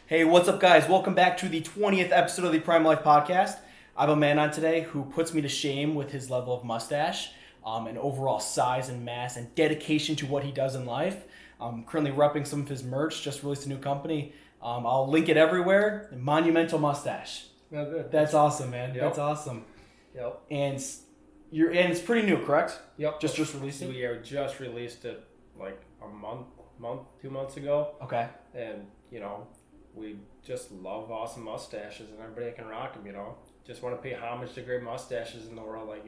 Hey, what's up, guys? Welcome back to the 20th episode of the Primllife podcast. I have a man on today who puts me to shame with his level of mustache, and overall size and mass and dedication to what he does in life. I'm currently repping some of his merch, just released a new company. I'll link it everywhere. Monumental Mustache. No, good. That's awesome, man. Yep. That's awesome. Yep. And it's pretty new, correct? Yep. Just released it? We just released it like a month, 2 months ago. Okay. And, we just love awesome mustaches and everybody can rock them, Just want to pay homage to great mustaches in the world, like,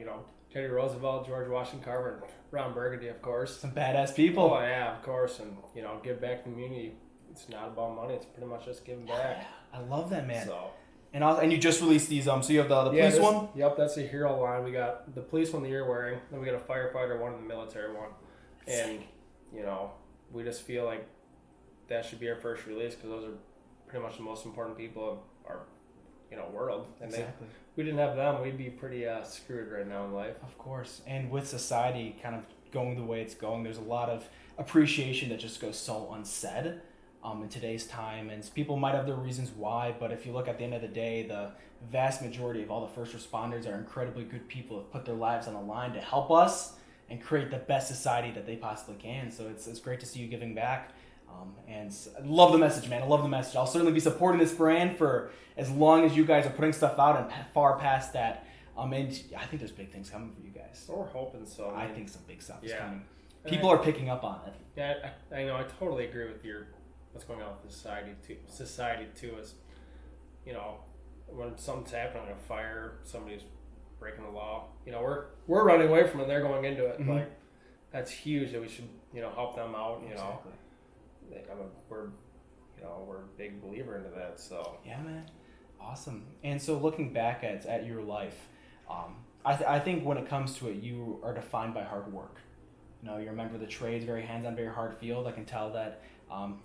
Teddy Roosevelt, George Washington Carver, and Ron Burgundy, of course. Some badass people. Oh, yeah, of course. And, give back to the community. It's not about money. It's pretty much just giving back. I love that, man. So... And you just released these, so you have the police one? Yep, that's the hero line. We got the police one that you're wearing, then we got a firefighter one and the military one. And, we just feel like that should be our first release because those are pretty much the most important people of our, world. And exactly. If we didn't have them, we'd be pretty screwed right now in life. Of course. And with society kind of going the way it's going, there's a lot of appreciation that just goes so unsaid. In today's time, and people might have their reasons why, but if you look at the end of the day, the vast majority of all the first responders are incredibly good people who have put their lives on the line to help us and create the best society that they possibly can. So it's great to see you giving back, and I love the message, man. I love the message. I'll certainly be supporting this brand for as long as you guys are putting stuff out and far past that. And I think there's big things coming for you guys. We're hoping so. I think some big stuff is coming. And People are picking up on it. Yeah, I know. I totally agree with what's going on with society too is, when something's happening, like a fire, somebody's breaking the law, we're running away from it. They're going into it. Mm-hmm. Like, that's huge that we should, help them out. Exactly. We're a big believer into that. So yeah, man, awesome. And so looking back at your life, I think when it comes to it, you are defined by hard work. You remember the trades, very hands-on, very hard field. I can tell that.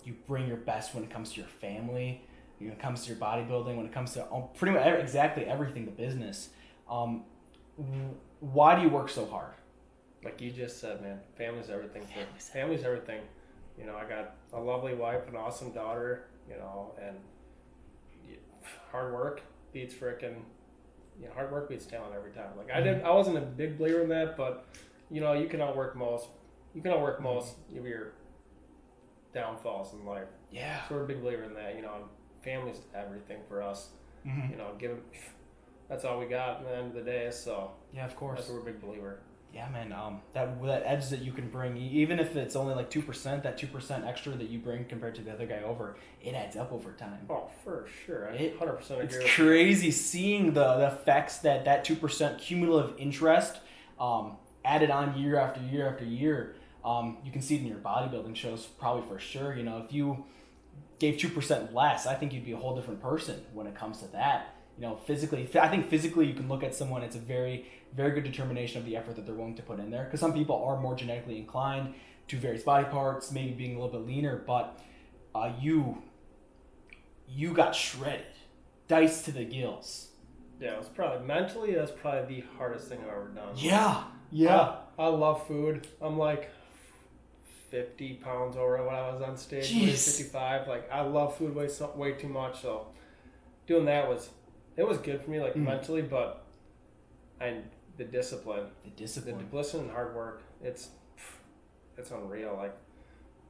You bring your best when it comes to your family, when it comes to your bodybuilding, when it comes to pretty much exactly everything, the business. Why do you work so hard? Like you just said, man, family's everything. Family's everything. I got a lovely wife, an awesome daughter, and hard work beats hard work beats talent every time. Like I wasn't a big believer in that, but you can outwork most. You can outwork most of your downfalls in life. Yeah. So we're a big believer in that. Family's everything for us. Mm-hmm. That's all we got at the end of the day. So yeah, of course. That's what we're a big believer. Yeah, man. That edge that you can bring, even if it's only like 2%, that 2% extra that you bring compared to the other guy over, it adds up over time. Oh, for sure. I 100% agree. It's crazy seeing the effects that 2% cumulative interest added on year after year after year. You can see it in your bodybuilding shows, probably for sure. If you gave 2% less, I think you'd be a whole different person when it comes to that. Physically, I think physically you can look at someone, it's a very, very good determination of the effort that they're willing to put in there. Because some people are more genetically inclined to various body parts, maybe being a little bit leaner, but you got shredded, diced to the gills. Yeah, it was probably, mentally, that's probably the hardest thing I've ever done. Yeah. I love food. I'm like 50 pounds over when I was on stage. Jeez. 55. Like, I love food way too much. So doing that was good for me, like mentally, but the discipline and hard work, it's unreal. Like,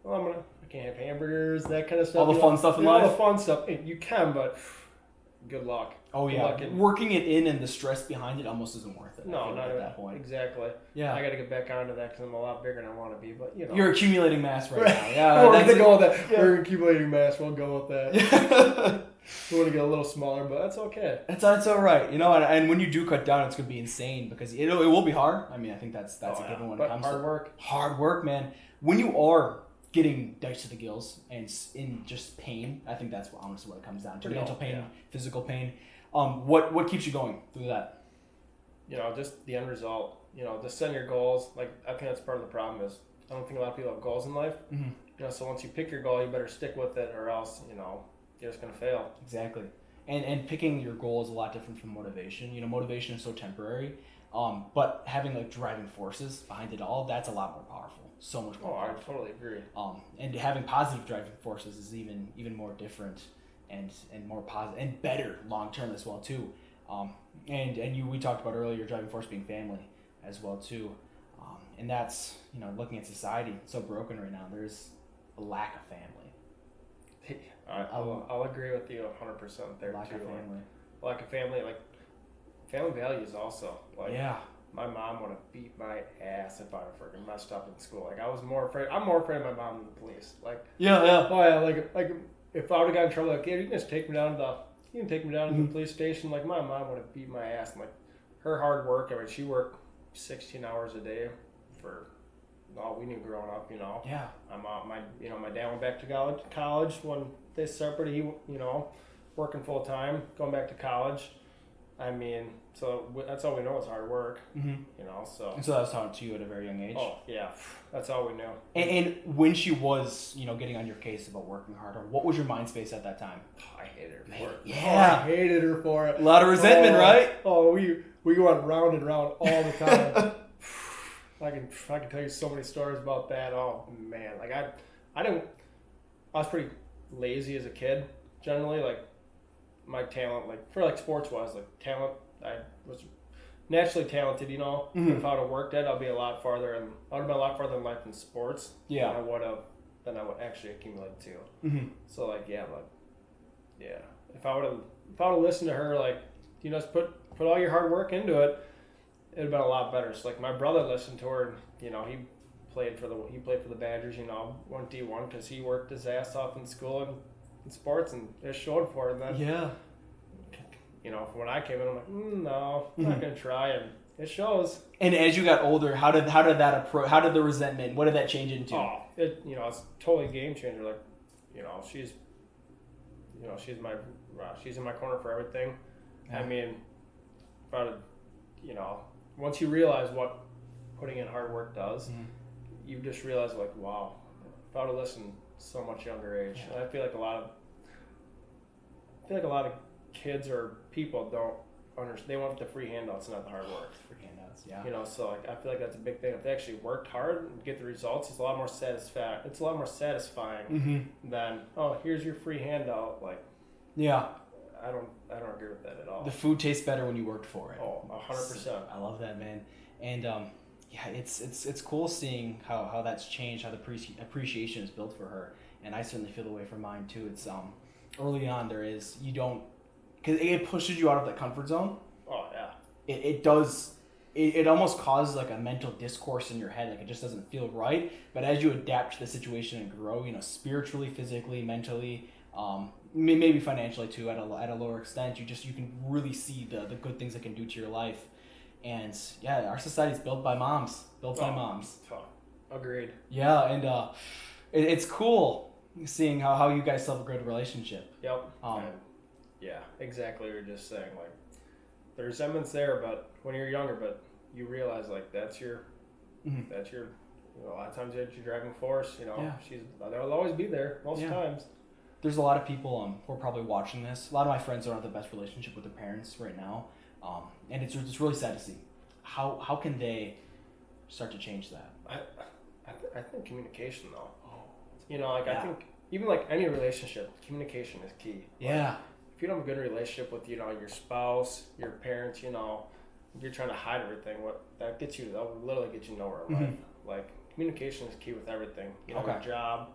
I can't have hamburgers, that kind of stuff. All the fun stuff in life. All the fun stuff. You can, but good luck. Oh yeah, working it in and the stress behind it almost isn't worth it. No, not at that point. Exactly. Yeah, I got to get back onto that because I'm a lot bigger than I want to be. But you're accumulating mass right now. Yeah, we're gonna go with that. Yeah. We're accumulating mass. We'll go with that. We want to get a little smaller, but that's okay. That's all right. And when you do cut down, it's gonna be insane because it will be hard. I mean, I think that's a given when it comes to hard work, man. When you are getting diced to the gills and in just pain, I think that's honestly what it comes down to. Mental pain, physical pain. What keeps you going through that? Just the end result. Just setting your goals. Like, I think that's part of the problem is I don't think a lot of people have goals in life. Mm-hmm. So once you pick your goal, you better stick with it, or else you're just gonna fail. Exactly. And picking your goal is a lot different from motivation. Motivation is so temporary. But having like driving forces behind it all, that's a lot more powerful. So much more powerful. I totally agree. And having positive driving forces is even more different. and more positive and better long term as well too. We talked about earlier your driving force being family as well too. And that's, looking at society, it's so broken right now. There's a lack of family. I'll agree with you 100% there Lack too. of family. Lack of family, like family values also. Like Yeah. my mom would have beat my ass if I freaking messed up in school. Like I'm more afraid of my mom than the police. Like Yeah. oh yeah, like if I would have gotten in trouble, like yeah, you can just take me down to the police station. Like my mom would have beat my ass. And, like her hard work. I mean, she worked 16 hours a day for all we knew growing up. Yeah. My dad went back to college when they separated. He working full time, going back to college. I mean, so that's all we know is hard work. Mm-hmm. So. And so that was taught to you at a very young age. Oh yeah, that's all we knew. And when she was, getting on your case about working harder, what was your mind space at that time? I hated her for it. Yeah. I hated her for it. A lot of resentment, right? Oh, we went round and round all the time. I can tell you so many stories about that. Oh man, like I was pretty lazy as a kid. Generally, like my talent, like for like sports wise, like talent, I was naturally talented. Mm-hmm. If I would have worked at, I'd be a lot farther, and I would have been a lot farther in life in sports. Yeah. Than I would actually accumulate to. Mm-hmm. So like yeah. If I would have listened to her, like just put all your hard work into it, it'd have been a lot better. So like my brother listened to her, and he played for the Badgers, went D1 because he worked his ass off in school and in sports, and it showed for him. Then yeah, when I came in, I'm like, no, I'm not gonna try, and it shows. And as you got older, how did the resentment? What did that change into? Oh, it's totally a game changer. Like, she's in my corner for everything. Yeah. I mean, once you realize what putting in hard work does, you just realize like, wow, if I would have listened so much younger age. Yeah. And I feel like a lot of kids or people don't understand. They want the free handouts, not the hard work. Free handouts, yeah. So like I feel like that's a big thing. If they actually worked hard and get the results, it's a lot more satisfying. It's a lot more satisfying than here's your free handout. Like, yeah. I don't agree with that at all. The food tastes better when you worked for it. Oh, 100%. I love that, man. And it's cool seeing how that's changed, how the appreciation is built for her. And I certainly feel the way for mine too. It's early on because it pushes you out of that comfort zone. Oh yeah. It does. It almost causes like a mental discourse in your head. Like it just doesn't feel right. But as you adapt to the situation and grow, spiritually, physically, mentally, maybe financially too, at a lower extent, you can really see the good things it can do to your life. And yeah, our society's built by moms. Agreed. Yeah, and it's cool seeing how you guys still have a good relationship. Yep. Yeah, exactly. You're just saying like the resentment's there, but when you're younger, but you realize like that's your a lot of times that's your driving force. Yeah. They'll always be there most times. There's a lot of people who are probably watching this. A lot of my friends don't have the best relationship with their parents right now, and it's really sad to see. How can they start to change that? I think communication though. I think even like any relationship, communication is key. Yeah. Like, if you don't have a good relationship with your spouse, your parents, if you're trying to hide everything, that will literally get you nowhere in life. Like communication is key with everything. Your job,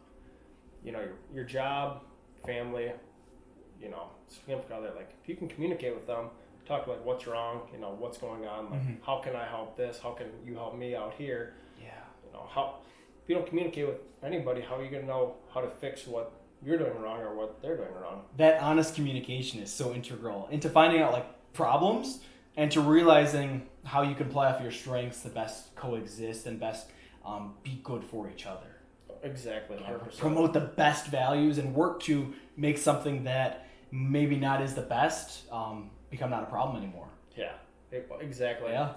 your job, family, significant other. Like if you can communicate with them, talk like what's wrong, what's going on, like how can I help this? How can you help me out here? Yeah. If you don't communicate with anybody, how are you gonna know how to fix what you're doing wrong or what they're doing wrong? That honest communication is so integral into finding out like problems and to realizing how you can play off your strengths to best coexist and best be good for each other. Exactly, 100%. Promote the best values and work to make something that maybe not is the best become not a problem anymore. Yeah, exactly. Yeah.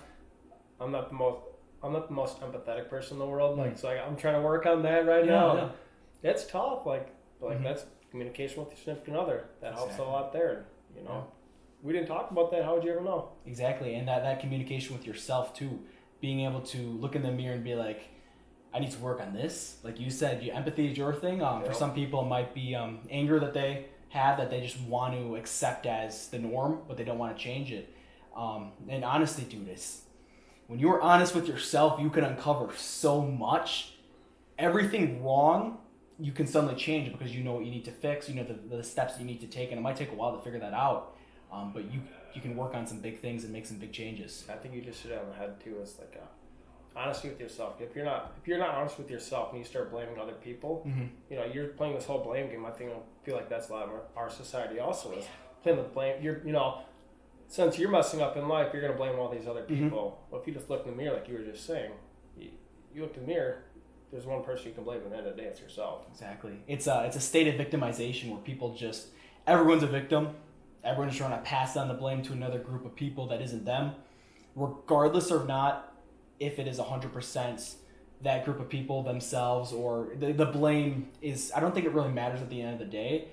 I'm not the most empathetic person in the world. Like, so I'm trying to work on that right now. Yeah. It's tough. That's communication with your significant other. That helps a lot there. We didn't talk about that. How would you ever know? Exactly, and that communication with yourself too, being able to look in the mirror and be like, I need to work on this. Like you said, empathy is your thing. For some people, it might be anger that they have that they just want to accept as the norm, but they don't want to change it. And honestly, dude, when you're honest with yourself, you can uncover so much. Everything wrong, you can suddenly change it because you know what you need to fix, you know the steps you need to take, and it might take a while to figure that out. But you can work on some big things and make some big changes. I think you just hit it on the head too. Is like honesty with yourself. If you're not honest with yourself and you start blaming other people, you know, you're playing this whole blame game. I feel like that's a lot of our society also is playing the blame. Since you're messing up in life, you're gonna blame all these other people. Well, if you just look in the mirror, like you were just saying, you look in the mirror. There's one person you can blame, and at the end of the day, it's yourself. Exactly. It's a state of victimization where people everyone's a victim. Everyone's trying to pass on the blame to another group of people that isn't them, regardless or not if it is 100% that group of people themselves or the blame is. I don't think it really matters at the end of the day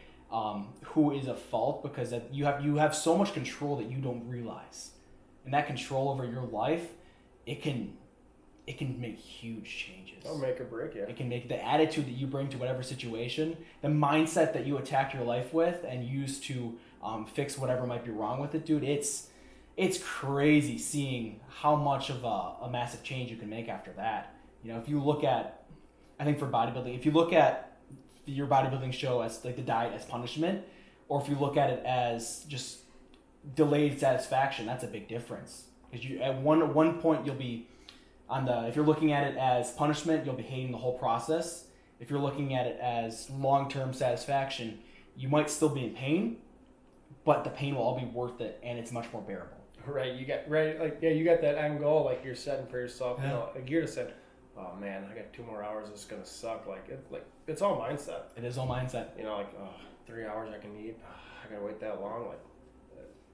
who is at fault, because you have so much control that you don't realize, and that control over your life, it can make huge changes. It'll make or break you. It can make the attitude that you bring to whatever situation, the mindset that you attack your life with and use to fix whatever might be wrong with it, dude. It's crazy seeing how much of a massive change you can make after that. You know, if you look at, I think for bodybuilding, if you look at your bodybuilding show as like the diet as punishment, or if you look at it as just delayed satisfaction, that's a big difference. Because you at one point you'll be if you're looking at it as punishment, you'll be hating the whole process. If you're looking at it as long-term satisfaction, you might still be in pain, but the pain will all be worth it, and it's much more bearable. Right, you got that end goal like you're setting for yourself. Yeah. You know, like you're just saying, oh man, I got 2 more hours. It's gonna suck. It's all mindset. It is all mindset. You know, 3 hours I can eat. I gotta wait that long.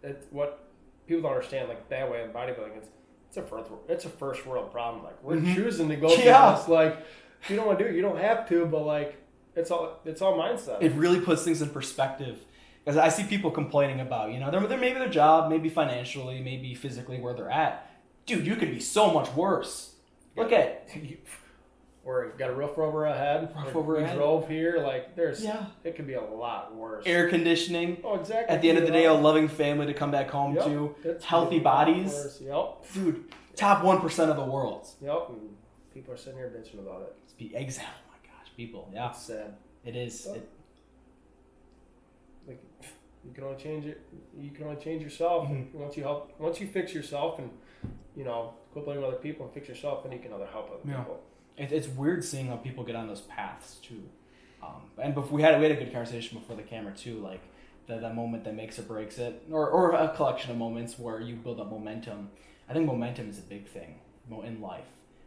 It's what people don't understand. Like that way in bodybuilding, it's a first world problem. Like we're choosing to go through this. Like if you don't want to do it, you don't have to. But like it's all mindset. It really puts things in perspective. Because I see people complaining about, you know, they're maybe their job, maybe financially, maybe physically where they're at. Dude, you could be so much worse. Look at or got a roof over our head. We drove here. Like it could be a lot worse. Air conditioning. Oh, exactly. At the end of the day, a loving family to come back home to. Healthy bodies. Yep. Dude, top 1% of the world. Yep. And people are sitting here bitching about it. Exactly. Oh my gosh, people. Yeah. It's sad. It is. Like you can only change it. You can only change yourself. Once you fix yourself, and you know, quit blaming other people and fix yourself, then you can help other people. It's weird seeing how people get on those paths too. And we had a good conversation before the camera too, like the moment that makes or breaks it, or a collection of moments where you build up momentum. I think momentum is a big thing in life.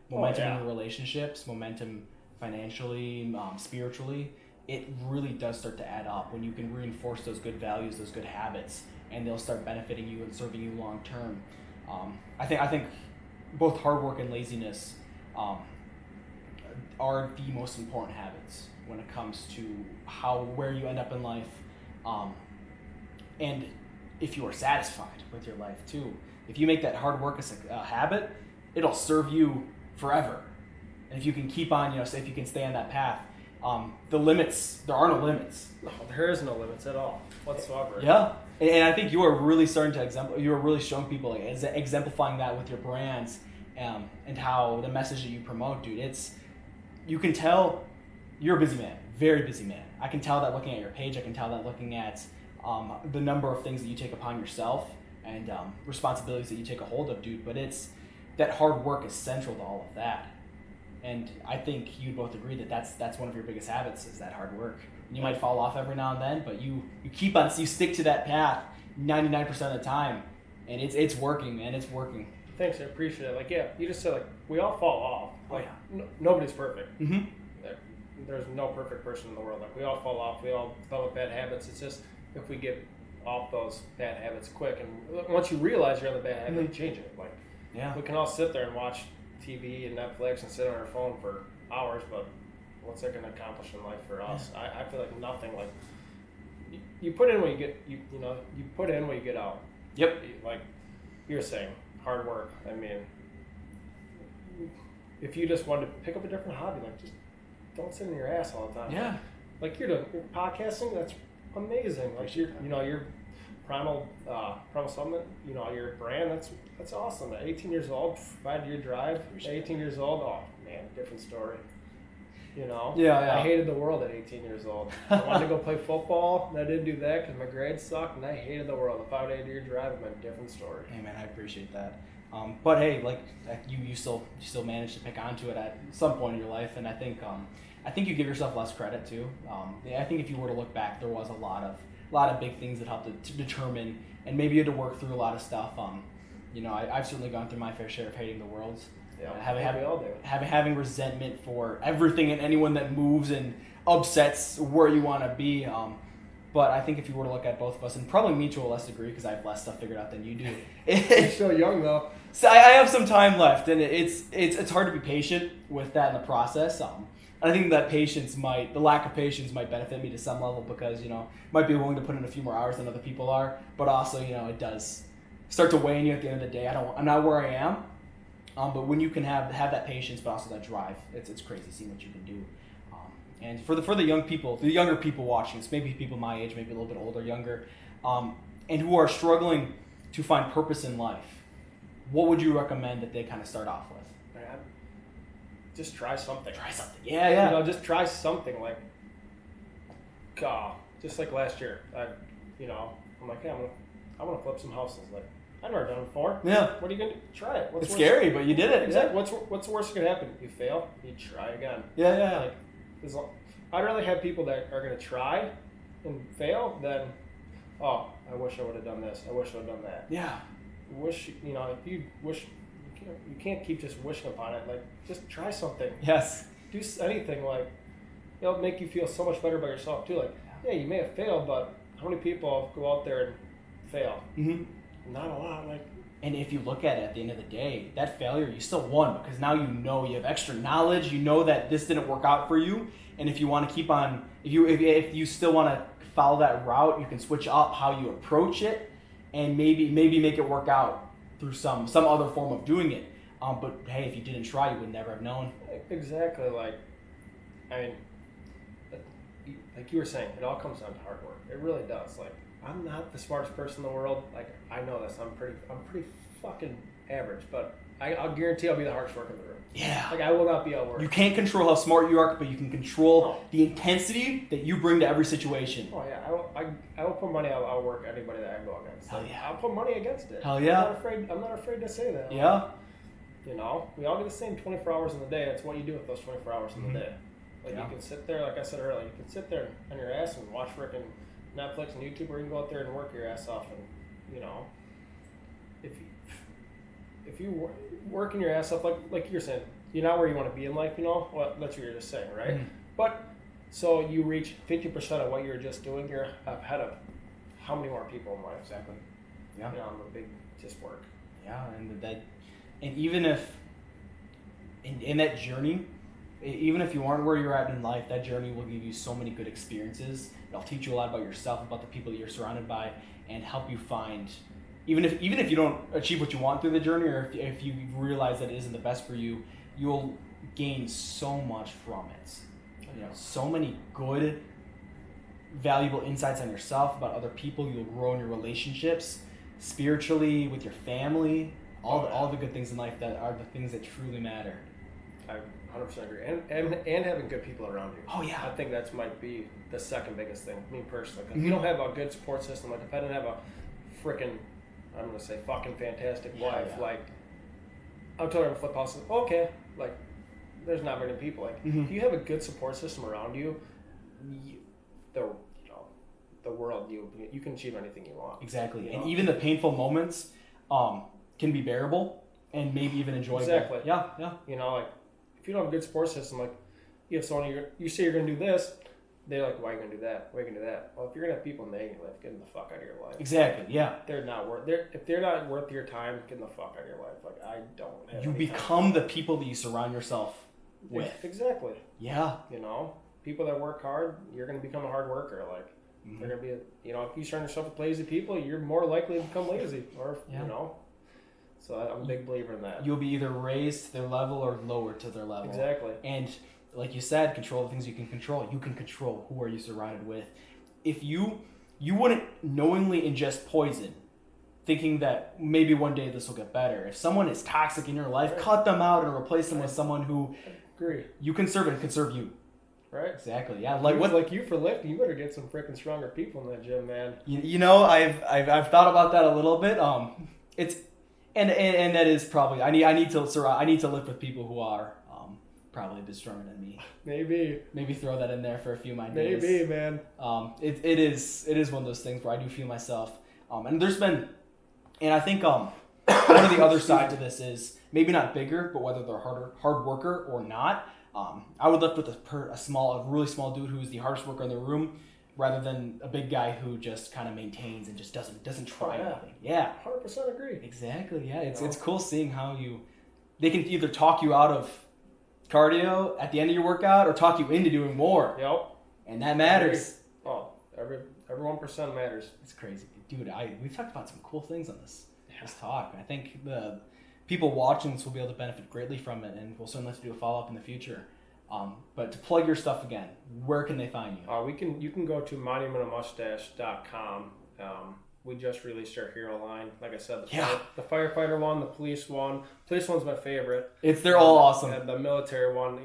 Momentum in relationships, momentum financially, spiritually. It really does start to add up when you can reinforce those good values, those good habits, and they'll start benefiting you and serving you long term. I think both hard work and laziness are the most important habits when it comes to where you end up in life, and if you are satisfied with your life too. If you make that hard work as a habit, it'll serve you forever. And if you can keep on, say if you can stay on that path. There are no limits. No, there is no limits at all whatsoever. Yeah, and I think you are really starting to you are really showing people exemplifying that with your brands, and how the message that you promote, dude. You can tell you're a busy man, very busy man. I can tell that looking at your page. I can tell that looking at the number of things that you take upon yourself and responsibilities that you take a hold of, dude. But that hard work is central to all of that. And I think you'd both agree that that's one of your biggest habits is that hard work. You might fall off every now and then, but you stick to that path 99% of the time, and it's working, man. It's working. Thanks, I appreciate it. Like, you just said, like, we all fall off. Like, nobody's perfect. Mm-hmm. There's no perfect person in the world. Like, we all fall off. We all develop bad habits. It's just if we get off those bad habits quick, and once you realize you're on the bad habit, you change it. Like, we can all sit there and watch TV and Netflix and sit on our phone for hours, but what's that going to accomplish in life for us? I feel like nothing. Like you put in what you get. You put in what you get out. Yep. Like you're saying, hard work. I mean, if you just wanted to pick up a different hobby, like just don't sit in your ass all the time. Yeah. Like you're doing podcasting. amazing. Like your Priml Summit, your brand. That's awesome. At 18 years old, 5-year drive. 18 years old, oh man, different story. Yeah. I hated the world at 18 years old. I wanted to go play football, and I didn't do that because my grades sucked, and I hated the world. A 5-year drive is a different story. Hey man, I appreciate that. But hey, like you still managed to pick onto it at some point in your life, and I think you give yourself less credit too. I think if you were to look back, there was a lot of big things that helped to determine, and maybe you had to work through a lot of stuff. I've certainly gone through my fair share of hating the world. Yeah, we all do. Having resentment for everything and anyone that moves and upsets where you want to be. But I think if you were to look at both of us, and probably me to a less degree because I have less stuff figured out than you do. You're still young though. So I have some time left, and it's hard to be patient with that in the process. I think that the lack of patience might benefit me to some level because might be willing to put in a few more hours than other people are. But also it does start to weigh on you at the end of the day. I'm not where I am. But when you can have that patience, but also that drive, it's crazy seeing what you can do. And for the young people, the younger people watching this, maybe people my age, maybe a little bit older, younger, and who are struggling to find purpose in life, what would you recommend that they kind of start off with? Man, just try something. Try something. Yeah. Just try something. Like, just like last year, I'm like, hey, I want to flip some houses. Like, I've never done it before. Yeah. What are you gonna do? Try it. It's scary, but you did it. Exactly. Yeah. What's the worst that can happen? You fail. You try again. Yeah. Like, I'd rather have people that are gonna try and fail than, oh, I wish I would have done this. I wish I would have done that. Yeah. If you wish, you can't keep just wishing upon it. Like, just try something. Yes. Do anything. Like, it'll make you feel so much better about yourself too. Like, yeah, you may have failed, but how many people go out there and fail? Mm-hmm. Not a lot. Like, and if you look at it at the end of the day, that failure, you still won because now you have extra knowledge. You know that this didn't work out for you, and if you want to keep on, if you still want to follow that route, you can switch up how you approach it, and maybe make it work out through some other form of doing it. But hey, if you didn't try, you would never have known. Exactly. Like, I mean, like you were saying, it all comes down to hard work. It really does. Like, I'm not the smartest person in the world. Like, I know this. I'm pretty fucking average, but I'll guarantee I'll be the hardest worker in the room. Yeah. Like, I will not be outworked. You can't control how smart you are, but you can control the intensity that you bring to every situation. Oh yeah, I will put money. I'll work anybody that I go against. Hell yeah. I'll put money against it. Hell yeah. I'm not afraid to say that. Yeah. We all get the same 24 hours in the day. It's what you do with those 24 hours in the day. Like, you can sit there, like I said earlier, you can sit there on your ass and watch frickin' Netflix and YouTube, or you can go out there and work your ass off. And if you working your ass off, like you're saying, you're not where you want to be in life. Well, that's what you're just saying, right? Mm-hmm. But so you reach 50% of what you were just doing. You're ahead of how many more people in life? Exactly. Yeah. I'm a big just work. Yeah, and even if in that journey, even if you aren't where you're at in life, that journey will give you so many good experiences. It'll teach you a lot about yourself, about the people that you're surrounded by, and help you find, even if you don't achieve what you want through the journey, or if you realize that it isn't the best for you, you'll gain so much from it. So many good, valuable insights on yourself, about other people. You'll grow in your relationships, spiritually, with your family, all the good things in life that are the things that truly matter. I 100% agree. And having good people around you. Oh, yeah. I think that might be the second biggest thing, me personally. If you don't have a good support system, like if I didn't have a freaking, I'm going to say fucking fantastic wife, like, I'm totally going to flip houses. Okay, like, there's not many people. Like, if you have a good support system around you, the world, you can achieve anything you want. Exactly. And even the painful moments can be bearable and maybe even enjoyable. Exactly. Yeah. Like, if you don't have a good support system, like, you have someone, you say you're going to do this, they're like, why are you going to do that? Why are you going to do that? Well, if you're going to have people nagging your life, get the fuck out of your life. Exactly, yeah. If they're not worth your time, get the fuck out of your life. Like, I don't have You any become time. the people that you surround yourself with. Exactly. Yeah. People that work hard, you're going to become a hard worker. Like, they're going to be, if you surround yourself with lazy people, you're more likely to become lazy. Or, So I'm a big believer in that. You'll be either raised to their level or lowered to their level. Exactly. And like you said, control the things you can control. You can control who are you surrounded with. if you wouldn't knowingly ingest poison thinking that maybe one day this will get better. If someone is toxic in your life, Right. cut them out and replace them with someone who Agree. you can serve and can serve you. Right. Exactly. Yeah. Like you for lifting, you better get some freaking stronger people in that gym, man. You know, I've thought about that a little bit. It's and that is probably I need to lift with people who are probably a bit stronger than me. Maybe Throw that in there for a few of my days. Maybe, man. It is one of those things where I do feel myself. And there's been, and I think one of the other sides of this is maybe not bigger, but whether they're a hard worker or not. I would lift with a really small dude who's the hardest worker in the room, rather than a big guy who just kind of maintains and just doesn't try anything. Yeah, 100% agree. Exactly. Yeah, it's cool seeing how they can either talk you out of cardio at the end of your workout or talk you into doing more. Yep. And that matters. Oh, every 1% matters. It's crazy, dude. We've talked about some cool things on this talk. I think the people watching this will be able to benefit greatly from it, and we'll certainly have to do a follow up in the future. But to plug your stuff again, where can they find you? You can go to monumentalmustache.com. We just released our hero line. Like I said, the firefighter one, the police one. Police one's my favorite. They're all awesome. And the military one,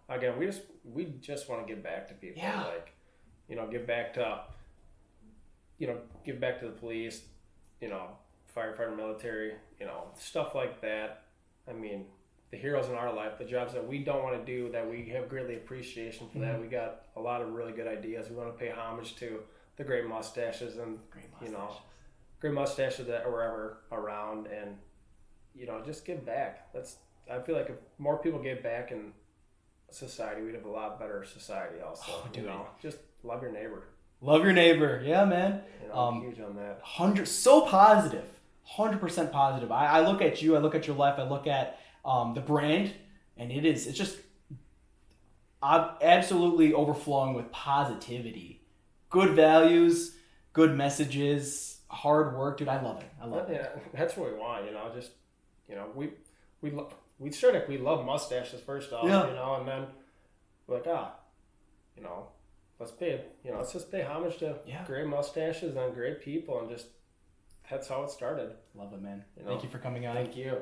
again, we just want to give back to people. Yeah. Like, give back to the police, firefighter, military, stuff like that. I mean, the heroes in our life, the jobs that we don't want to do, that we have greatly appreciation for that. We got a lot of really good ideas. We want to pay homage to the great mustaches and great mustaches that are ever around, and just give back. I feel like if more people gave back in society, we'd have a lot better society. Also, just love your neighbor. Love your neighbor, yeah, man. I'm huge on that. 100% positive. I look at you, I look at your life, I look at the brand, and it's just absolutely overflowing with positivity. Good values, good messages, hard work, dude. I love it. Yeah, that's what we want. We started. We love mustaches first off. And then we're like, let's just pay homage to great mustaches and great people, and just that's how it started. Love it, man. Thank you for coming on. Thank you.